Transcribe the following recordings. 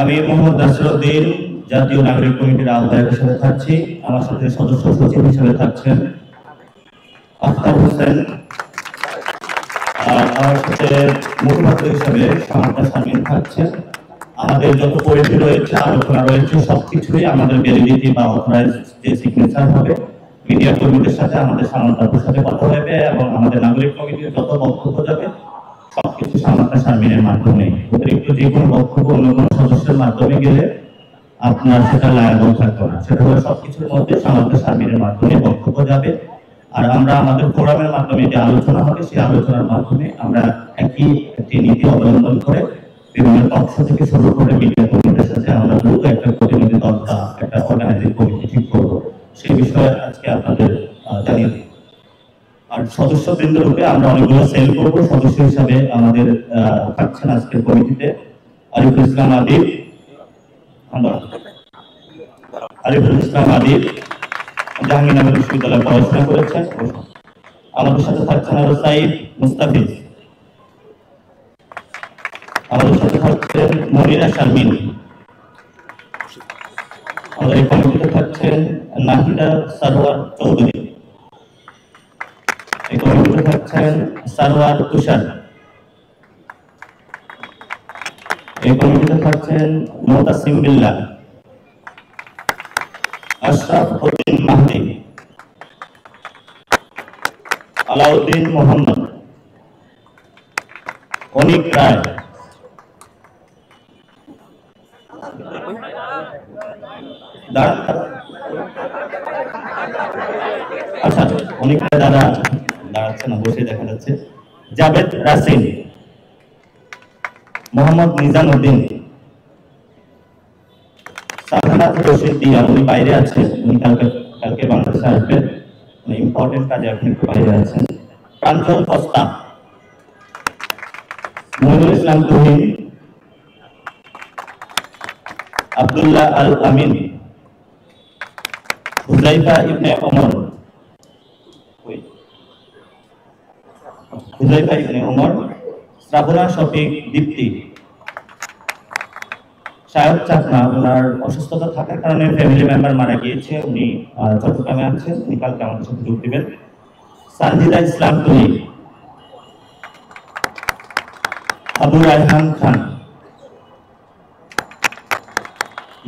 আমি মোহাম্মদ নাসিরউদ্দিন জাতীয় নাগরিক কমিটির আহ্বায়ক হিসেবে থাকছি। আমার সাথে সদস্য সচিব হিসেবে থাকছেন আখতার হোসেন। আমার সাথে মুখপাত্র হিসেবে সামান্তা শারমিন থাকছেন। আমাদের যত পরিধি রয়েছে, আলোচনা রয়েছে, সবকিছুই আমাদের ভ্যালিডিটি বা অথরাইজ যে সিগনেচার হবে, মিডিয়া কর্মীদের সাথে আমাদের সামান্তার সাথে কথা হবে এবং আমাদের নাগরিক কমিটির যত বক্তব্য যাবে সবকিছু সামান্তা শারমিনের মাধ্যমে। অতিরিক্ত যে কোনো বক্তব্য অন্য কোনো সদস্যের মাধ্যমে গেলে আপনার সেটা লায়াবল থাকবে না। সেটা হলো সবকিছুর মধ্যে সামান্তা শারমিনের মাধ্যমে বক্তব্য যাবে। আর আমরা আমাদের ফোরামের মাধ্যমে যে আলোচনা হবে, সেই আলোচনার মাধ্যমে আমরা একটি নীতি অবলম্বন করে বিভিন্ন পক্ষ থেকে শুরু করে মিডিয়া কর্মীদের সাথে আমরা দ্রুত একটা প্রতিনিধি দল বা একটা অর্গানাইজিং কমিটি ঠিক করবো, সেই বিষয়ে আজকে আপনাদের জানিয়ে দিই। আর সদস্যবৃন্দ রূপে আমরা অনেকগুলো সেল করবো। সদস্য হিসাবে আমাদের থাকছেন আজকের কমিটিতে আরিফুল ইসলাম আদিব, জাহাঙ্গীরনগর বিশ্ববিদ্যালয়ে পড়াশোনা করেছেন। আমাদের সাথে থাকছেন আরো সাইদ মুস্তাফিজ, আমাদের সাথে থাকছেন মনিরা শারমিন, আমাদের এই কমিটিতে থাকছেন নাহিদা সারোয়ার চৌধুরী, এই কমিটিতে থাকছেন সারোয়ার তুষার, এই কমিটিতে থাকছেন মোতাসিম বিল্লাহ, আশরাফ উদ্দিন মাহদি, আলাউদ্দিন মোহাম্মদ, অনিক রায়, আচ্ছা অনিক রায় দাদা দাঁড়াচ্ছে না, বসে দেখা যাচ্ছে, জাভেদ রাসিন, মোহাম্মদ নিজামউদ্দিন, সালহানাত রশিদ দিয়া, উনি বাইরে আছেন, উনি কালকে বাংলাদেশে আসবেন, ইম্পর্টেন্ট কাজে আপনি বাইরে আছেন। প্রাঞ্জল কস্তা, মহিনুল ইসলাম তুহিন, আব্দুল্লাহ আল আমিন, হুজাইফা ইবনে ওমর, শ্রাবণা শফিক দীপ্তি, শায়দ চাকমা, ওনার অসুস্থতা থাকার কারণে ফ্যামিলি মেম্বার মারা গিয়েছে, উনি চট্টগ্রামে আছেন, উনি কালকে আমাদের সাথে যোগ দিবেন। সানজিদা ইসলাম তুলি, আবু রায়হান খান,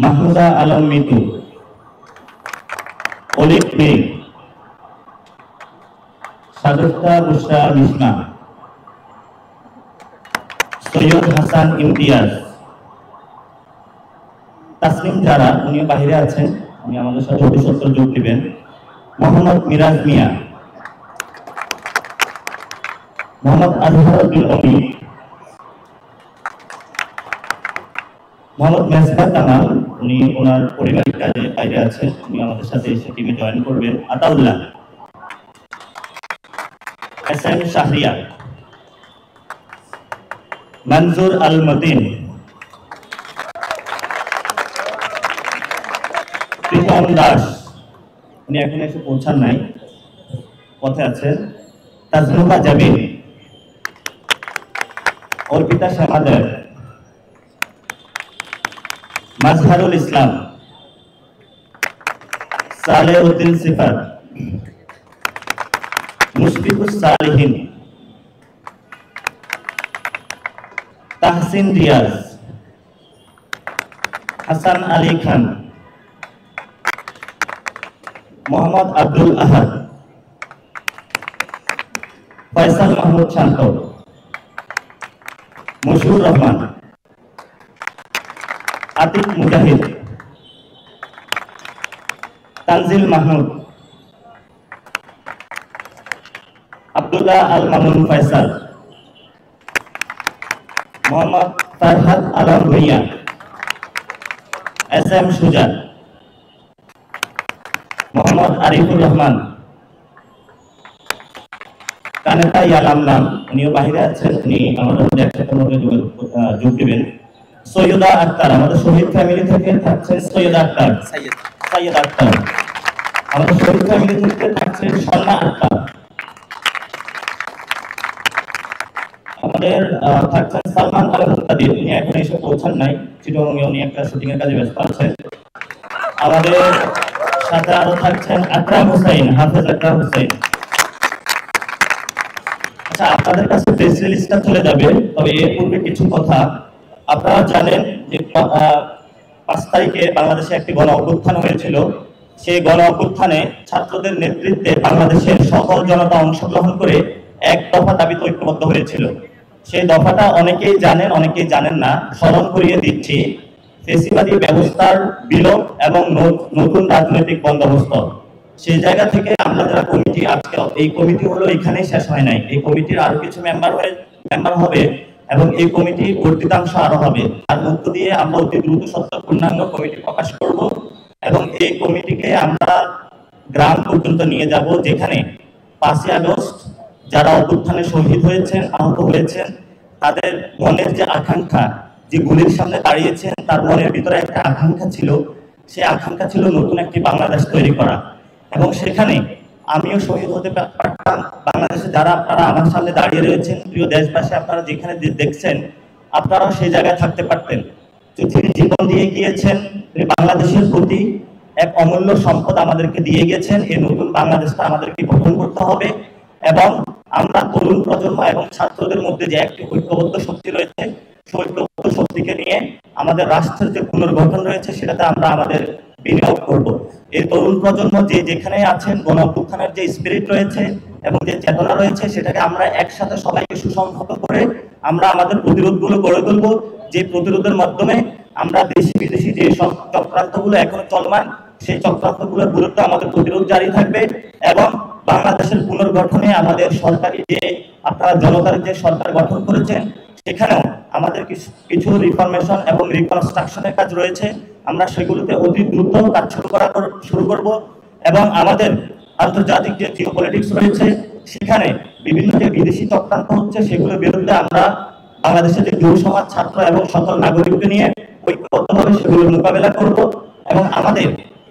মাহমুদা আলম মিতু, অলিক মেঘ, সাদুস্তা বুশরা মিশনা, সৈয়দ হাসান ইমতিয়াজ, তাসলিম জারা, উনি বাইরে আছেন, উনি আমাদের সাথে অতি সত্তর যোগ দিবেন। মোহাম্মদ মিরাজ মিয়া, মোহাম্মদ আজহারউদ্দিন অমি, মোহাম্মদ মেজবা কামাল, উনি ওনার পরিবারিক কাজে বাইরে আছেন, উনি আমাদের সাথে এসে টিমে জয়েন করবেন। আতাউল্লাহ, এসএম শাহরিয়ার, মনজুর আল মতিন, প্রীতম দাস, উনি এখন এসে পৌঁছান নাই, পথে আছেন। তাজনুবা জামিল, অর্পিতা শাহাদাত, মাজহারুল ইসলাম, সালেউদ্দিন সিফাত, মুশফিকুস সালিহিন, তাহসিন রিয়াজ, হাসান আলী খান, মোহাম্মদ আব্দুল আহাদ, ফয়সাল মাহমুদ শান্ত, মশিউর রহমান, আতিক মুজাহিদ, তানজিল মাহমুদ, আব্দুল্লাহ আল মামুন ফয়সাল, মোহাম্মদ ফারহাদ আলম ভুইয়া, এস এম সুজা, মোহাম্মদ আরিফুর রহমান, কানেতা ইয়ালাম নাম, উনিও বাহিরে আছেন, উনি আমাদের মধ্যে একসাথে যোগ দিবেন। সৈয়দা আক্তার, আমাদের শহীদ ফ্যামিলি থেকে থাকছে সৈয়দা আক্তার, সৈয়দ আক্তার, আমাদের শহীদ ফ্যামিলি থেকে থাকছে স্বর্ণা আক্তার, আমাদের থাকছেন সালমান আল মুক্তাদির, উনি এখন এসে পৌঁছান নাই, চিটগঙ্গে উনি একটা শুটিং এর কাজে ব্যস্ত আছেন। আমাদের সাথে আরো থাকছেন আকরাম হোসেন, হাফেজ আকরাম হোসেন। আচ্ছা, আপনাদের কাছে প্রেস রিলিজটা চলে যাবে, তবে এর পূর্বে কিছু কথা। আপনারা জানেন যে 5 তারিখে বাংলাদেশে একটি গণ অভ্যুত্থান হয়েছিল। সেই গণ অভ্যুত্থানে ছাত্রদের নেতৃত্বে বাংলাদেশের সকল জনতা অংশগ্রহণ করে এক দফা দাবিতে ঐক্যবদ্ধ হয়েছিল। সেই দফাটা অনেকেই জানেন, অনেকেই জানেন না, স্মরণ করিয়ে দিচ্ছি। ফেসিবাদী ব্যবস্থার বিলোপ এবং নতুন রাজনৈতিক বন্দোবস্ত। সেই জায়গা থেকে আমরা যারা কমিটি, আজকে এই কমিটি হলো এখানেই শেষ হয় নাই, এই কমিটির আরো কিছু মেম্বার হবে এবং এই কমিটি বর্ধিতাংশ আরো হবে। তার মধ্য দিয়ে আমরা অতি দ্রুত সত্য পূর্ণাঙ্গ কমিটি প্রকাশ করব এবং এই কমিটিকে আমরা গ্রাম পর্যন্ত নিয়ে যাব, যেখানে 5ই আগস্ট যারা অভ্যুত্থানে শহীদ হয়েছেন, আহত হয়েছেন, তাদের মনের যে আকাঙ্ক্ষা, যে গুলির সামনে দাঁড়িয়েছেন, তার মনের ভিতরে একটা আকাঙ্ক্ষা ছিল। সেই আকাঙ্ক্ষা ছিল নতুন একটি বাংলাদেশ তৈরি করা। এবং সেখানে আমিও শহীদ হতে পারতাম। বাংলাদেশে যারা আপনারা আমার সামনে দাঁড়িয়ে রয়েছেন, প্রিয় দেশবাসী, আপনারা যেখানে দেখছেন, আপনারাও সেই জায়গায় থাকতে পারতেন। তিনি জীবন দিয়ে গিয়েছেন, তিনি বাংলাদেশের প্রতি এক অমূল্য সম্পদ আমাদেরকে দিয়ে গেছেন। এই নতুন বাংলাদেশটা আমাদেরকে গঠন করতে হবে এবং আমরা তরুণ প্রজন্ম এবং ছাত্রদের মধ্যে যে একটি ঐক্যবদ্ধ শক্তি রয়েছে, সেই ঐক্যবদ্ধ শক্তিকে নিয়ে আমাদের রাষ্ট্রের যে পুনর্গঠন রয়েছে, সেটাতে আমরা আমাদের বিনিয়োগ করব। এই তরুণ প্রজন্ম যে যেখানে আছেন, গণ অভ্যুত্থানের যে স্পিরিট রয়েছে এবং যে চেতনা রয়েছে, সেটাকে আমরা একসাথে সবাইকে সুসংহত করে আমরা আমাদের প্রতিরোধগুলো গড়ে তুলব। যে প্রতিরোধের মাধ্যমে আমরা দেশি বিদেশি যে সব চক্রান্তগুলো এখনো চলমান, সেই চক্রান্তগুলোর বিরুদ্ধে আমাদের প্রতিরোধ জারি থাকবে এবং বাংলাদেশের পুনর্গঠনে আমাদের সরকারি যে আপনারা জনতার যে সরকার গঠন করেছেন, সেখানেও আমাদের কিছু রিফরমেশন এবং রিকনস্ট্রাকশনের কাজ রয়েছে। আমরা সেগুলোতে অতি দ্রুত কাজ শুরু করব এবং আমাদের আন্তর্জাতিক যে জিওপলিটিক্স রয়েছে, সেখানে বিভিন্ন যে বিদেশি চক্রান্ত হচ্ছে, সেগুলোর বিরুদ্ধে আমরা বাংলাদেশের যে যুব সমাজ, ছাত্র এবং সকল নাগরিককে নিয়ে ঐক্যবদ্ধভাবে সেগুলোর মোকাবেলা করব। এবং আমাদের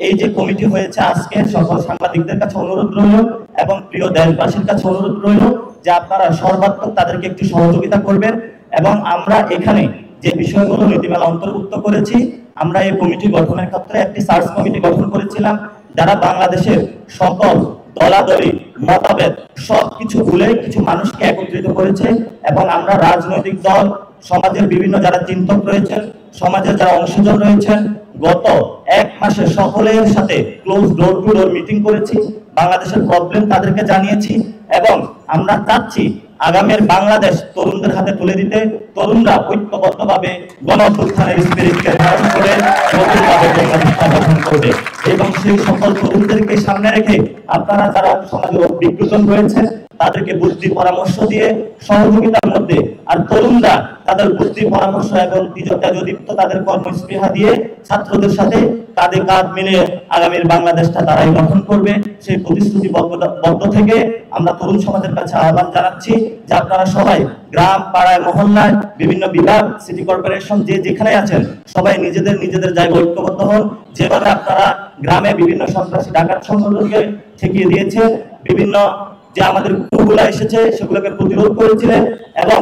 এই যে কমিটি হয়েছে, আজকে সকল সাংবাদিকদের কাছে অনুরোধ রইল এবং প্রিয় দেশবাসীর কাছে অনুরোধ রইল যে আপনারা সর্বাত্মক তাদেরকে একটু সহযোগিতা করবেন। এবং আমরা এখানে যে বিষয়গুলো নীতিমালা অন্তর্ভুক্ত করেছি, আমরা এই কমিটি গঠনের ক্ষেত্রে একটি সার্চ কমিটি গঠন করেছিলাম, যারা বাংলাদেশের সকল দলাদলি মতভেদ সবকিছু ভুলে কিছু মানুষকে একত্রিত করেছে। এবং আমরা রাজনৈতিক দল, সমাজের বিভিন্ন যারা চিন্তক রয়েছেন, সমাজের যারা অংশীজন রয়েছেন, গত 1 মাসে সকলের সাথে close door to door meeting করেছি, বাংলাদেশের প্রবলেম তাদেরকে জানিয়েছি এবং আমরা চাচ্ছি আগামীর বাংলাদেশ তরুণদের হাতে তুলে দিতে। তরুণরা ঐক্যবদ্ধভাবে গণ অভ্যুত্থানের স্পিরিটকে ধারণ করে নতুনভাবে বাংলাদেশ গঠন করবে এবং সেই সকল তরুণদেরকে সামনে রেখে আপনারা যারা সমাজের অভিজ্ঞজন রয়েছে, তাদেরকে বুদ্ধি পরামর্শ দিয়ে সহযোগিতার মধ্যে, আর তরুণরা তাদের বুদ্ধি পরামর্শ এবং তেজদীপ্ত তাদের কর্মস্পৃহা দিয়ে ছাত্রদের সাথে কাঁধে কাঁধ মিলিয়ে আগামীর বাংলাদেশটা তারাই গঠন করবে। সেই প্রতিশ্রুতিবদ্ধ থেকে আমরা তরুণ সমাজের কাছে আহ্বান জানাচ্ছি যে আপনারা সবাই গ্রাম, পাড়ায়, মহল্লায়, বিভিন্ন বিভাগ, সিটি কর্পোরেশন যে যেখানে আছেন, সবাই নিজেদের জায়গায় ঐক্যবদ্ধ হন। যেভাবে আপনারা গ্রামে বিভিন্ন সন্ত্রাসী ডাকাত সংগঠনকে ঠেকিয়ে দিয়েছে, বিভিন্ন যে আমাদের কুকুরগুলা এসেছে সেগুলোকে প্রতিরোধ করেছিলেন এবং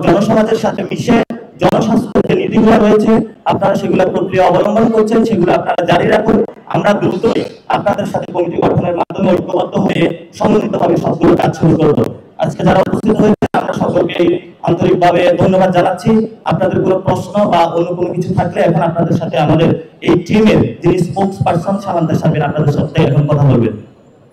জনসমাজের সাথে মিশে জনস্বাস্থ্যের যে নীতিগুলো রয়েছে, আপনারা সেগুলো প্রক্রিয়া অবলম্বন করছেন, সেগুলো আপনারা জারি রাখুন। আমরা দ্রুতই আপনাদের সাথে কমিটি গঠনের মাধ্যমে ঐক্যবদ্ধ হয়ে সমন্বিতভাবে সবগুলো কাজ শুরু করব। আজকে যারা উপস্থিত হয়েছে, আমরা সকলকে আন্তরিকভাবে ধন্যবাদ জানাচ্ছি। আপনাদের কোনো প্রশ্ন বা অন্য কোনো কিছু থাকলে এখন আপনাদের সাথে আমাদের এই টিমের যিনি স্পোকস পারসন সামান্তা সাহেব আপনাদের সাথে এখন কথা বলবেন।